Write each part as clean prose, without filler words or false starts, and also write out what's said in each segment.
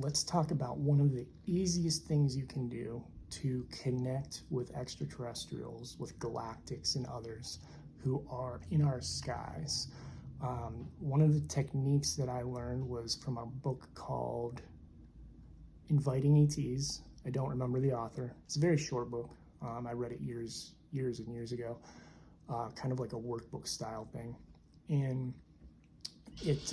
let's talk about one of the easiest things you can do to connect with extraterrestrials, with galactics and others who are in our skies. One of the techniques that I learned was from a book called Inviting ETs. I don't remember the author. It's a very short book. I read it years and years ago, kind of like a workbook style thing. And it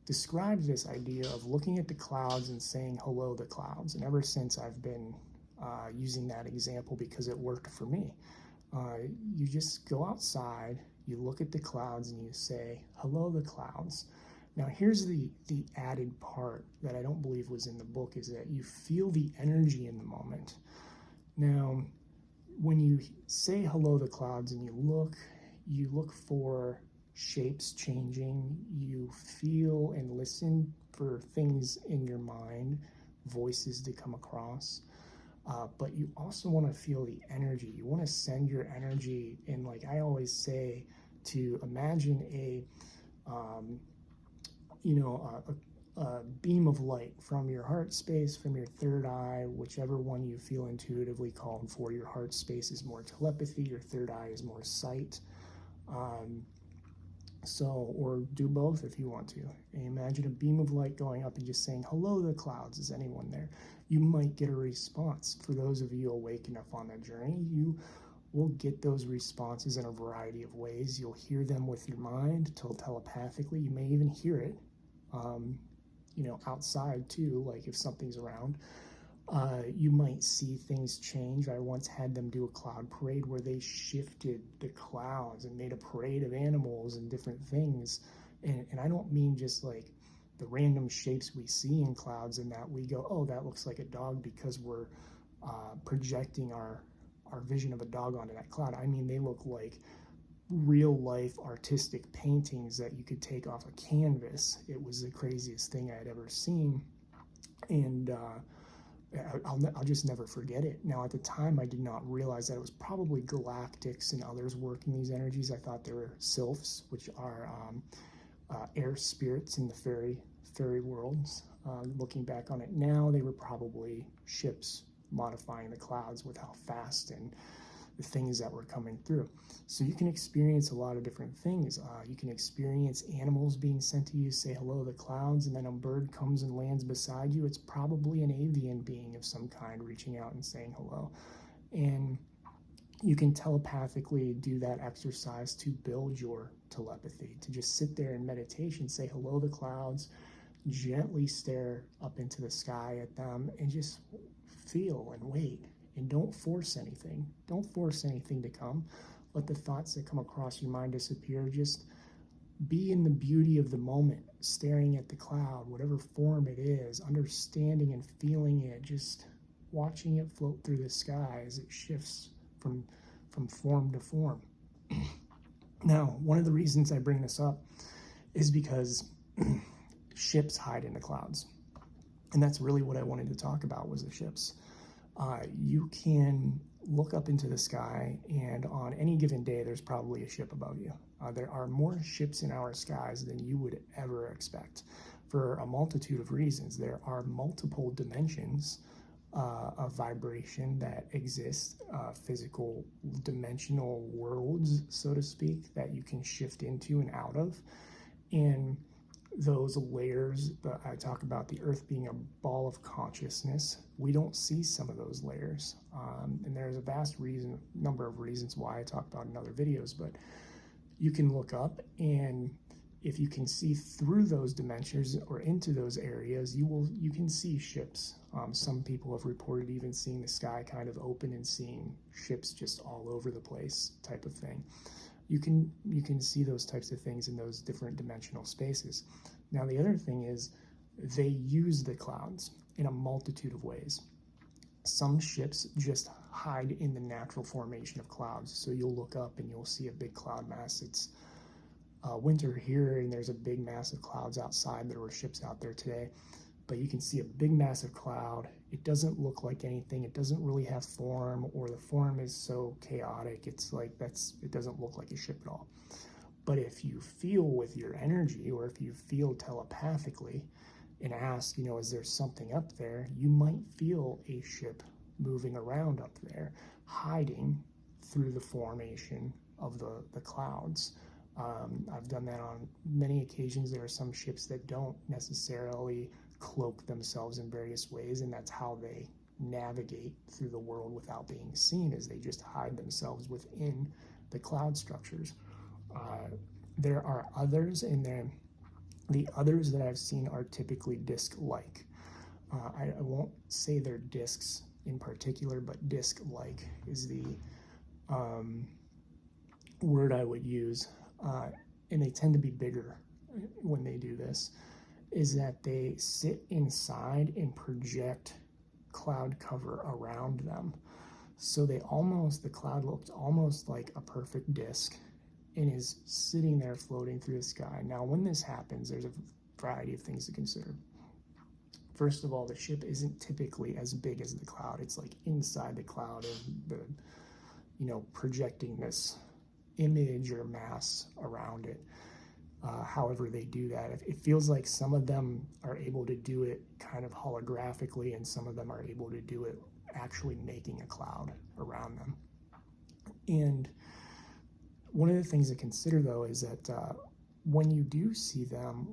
describes this idea of looking at the clouds and saying hello to clouds. And ever since I've been using that example because it worked for me. You just go outside, you look at the clouds and you say, hello the clouds. Now here's the added part that I don't believe was in the book, is that you feel the energy in the moment. Now, when you say hello to clouds and you look for shapes changing, you feel and listen for things in your mind, voices to come across. But you also want to feel the energy. You want to send your energy in, like I always say, to imagine a beam of light from your heart space, from your third eye, whichever one you feel intuitively called for. Your heart space is more telepathy, your third eye is more sight. Or do both if you want to. And imagine a beam of light going up and just saying, hello to the clouds, is anyone there? You might get a response. For those of you awake enough on that journey, you will get those responses in a variety of ways. You'll hear them with your mind, telepathically. You may even hear it, outside too, like if something's around. You might see things change. I once had them do a cloud parade where they shifted the clouds and made a parade of animals and different things. And I don't mean just like the random shapes we see in clouds and that we go, oh, that looks like a dog because we're projecting our vision of a dog onto that cloud. I mean, they look like real life artistic paintings that you could take off a canvas. It was the craziest thing I had ever seen. And I'll just never forget it. Now, at the time, I did not realize that it was probably galactics and others working these energies. I thought they were sylphs, which are air spirits in the fairy worlds. Looking back on it now, they were probably ships modifying the clouds with how fast and the things that were coming through. So you can experience a lot of different things. You can experience animals being sent to you, say hello to the clouds, and then a bird comes and lands beside you. It's probably an avian being of some kind reaching out and saying hello. And you can telepathically do that exercise to build your telepathy, to just sit there in meditation, say hello to the clouds, gently stare up into the sky at them, and just feel and wait. And don't force anything. Don't force anything to come. Let the thoughts that come across your mind disappear. Just be in the beauty of the moment, staring at the cloud, whatever form it is, understanding and feeling it, just watching it float through the sky as it shifts from form to form. Now, one of the reasons I bring this up is because ships hide in the clouds. And that's really what I wanted to talk about, was the ships. You can look up into the sky, and on any given day, there's probably a ship above you. There are more ships in our skies than you would ever expect, for a multitude of reasons. There are multiple dimensions of vibration that exist, physical dimensional worlds, so to speak, that you can shift into and out of. And those layers, I talk about the earth being a ball of consciousness. We don't see some of those layers. And there's a vast number of reasons why I talk about in other videos, but you can look up, and if you can see through those dimensions or into those areas, you can see ships. Some people have reported even seeing the sky kind of open and seeing ships just all over the place type of thing. You can see those types of things in those different dimensional spaces. Now, the other thing is they use the clouds in a multitude of ways. Some ships just hide in the natural formation of clouds. So you'll look up and you'll see a big cloud mass. It's winter here, and there's a big mass of clouds outside. There were ships out there today. But you can see a big massive cloud. It doesn't look like anything. It doesn't really have form, or the form is so chaotic. It's like it doesn't look like a ship at all. But if you feel with your energy, or if you feel telepathically, and ask, you know, is there something up there? You might feel a ship moving around up there, hiding through the formation of the clouds. I've done that on many occasions. There are some ships that don't necessarily cloak themselves in various ways, and that's how they navigate through the world without being seen, is they just hide themselves within the cloud structures. There are others, and then the others that I've seen are typically disc-like. I won't say they're discs in particular, but disc-like is the word I would use. And they tend to be bigger when they do this, is that they sit inside and project cloud cover around them. So the cloud looks almost like a perfect disc and is sitting there floating through the sky. Now, when this happens, there's a variety of things to consider. First of all, the ship isn't typically as big as the cloud. It's like inside the cloud and projecting this image or mass around it. However they do that, it feels like some of them are able to do it kind of holographically, and some of them are able to do it actually making a cloud around them. And one of the things to consider, though, is that when you do see them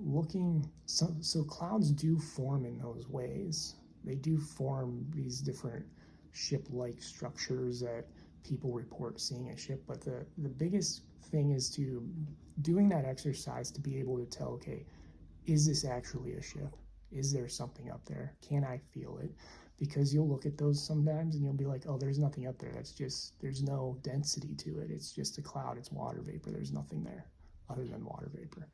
so clouds do form in those ways. They do form these different ship-like structures that people report seeing a ship, but the biggest thing is doing that exercise to be able to tell, okay, is this actually a ship? Is there something up there? Can I feel it? Because you'll look at those sometimes and you'll be like, oh, there's nothing up there. There's no density to it. It's just a cloud. It's water vapor. There's nothing there other than water vapor.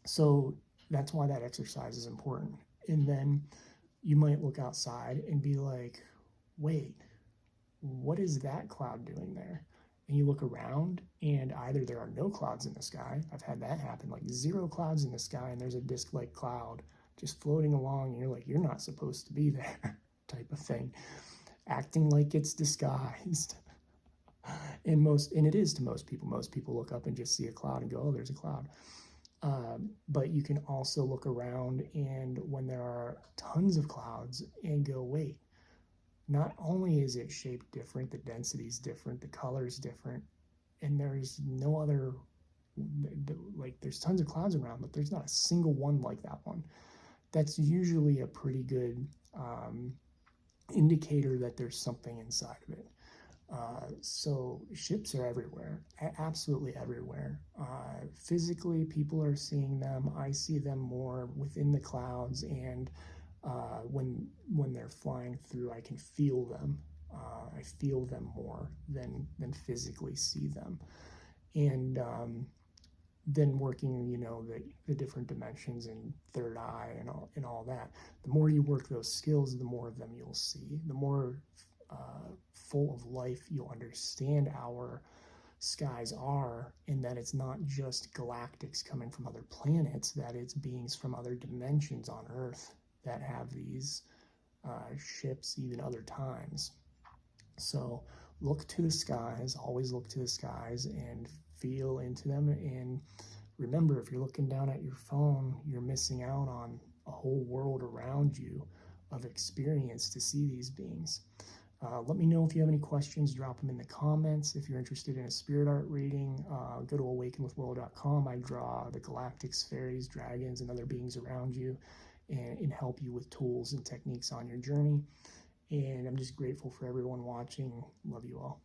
So that's why that exercise is important. And then you might look outside and be like, wait, what is that cloud doing there? And you look around and either there are no clouds in the sky. I've had that happen, like 0 clouds in the sky, and there's a disc-like cloud just floating along, and you're like, you're not supposed to be there, type of thing, acting like it's disguised. And it is to most people. Most people look up and just see a cloud and go, oh, there's a cloud. But you can also look around, and when there are tons of clouds, and go, wait, not only is it shaped different, the density is different, the color is different, and there's no other, like there's tons of clouds around, but there's not a single one like that one. That's usually a pretty good indicator that there's something inside of it. So ships are everywhere, absolutely everywhere. Physically, people are seeing them. I see them more within the clouds, and when they're flying through, I can feel them. I feel them more than physically see them. And then working, the different dimensions and third eye and all that. The more you work those skills, the more of them you'll see. The more full of life you'll understand our skies are, and that it's not just galactics coming from other planets, that it's beings from other dimensions on Earth that have these ships even other times. So look to the skies, always look to the skies and feel into them. And remember, if you're looking down at your phone, you're missing out on a whole world around you of experience to see these beings. Let me know if you have any questions, drop them in the comments. If you're interested in a spirit art reading, go to awakenwithwillow.com. I draw the galactics, faeries, dragons, and other beings around you, and help you with tools and techniques on your journey. And I'm just grateful for everyone watching. Love you all.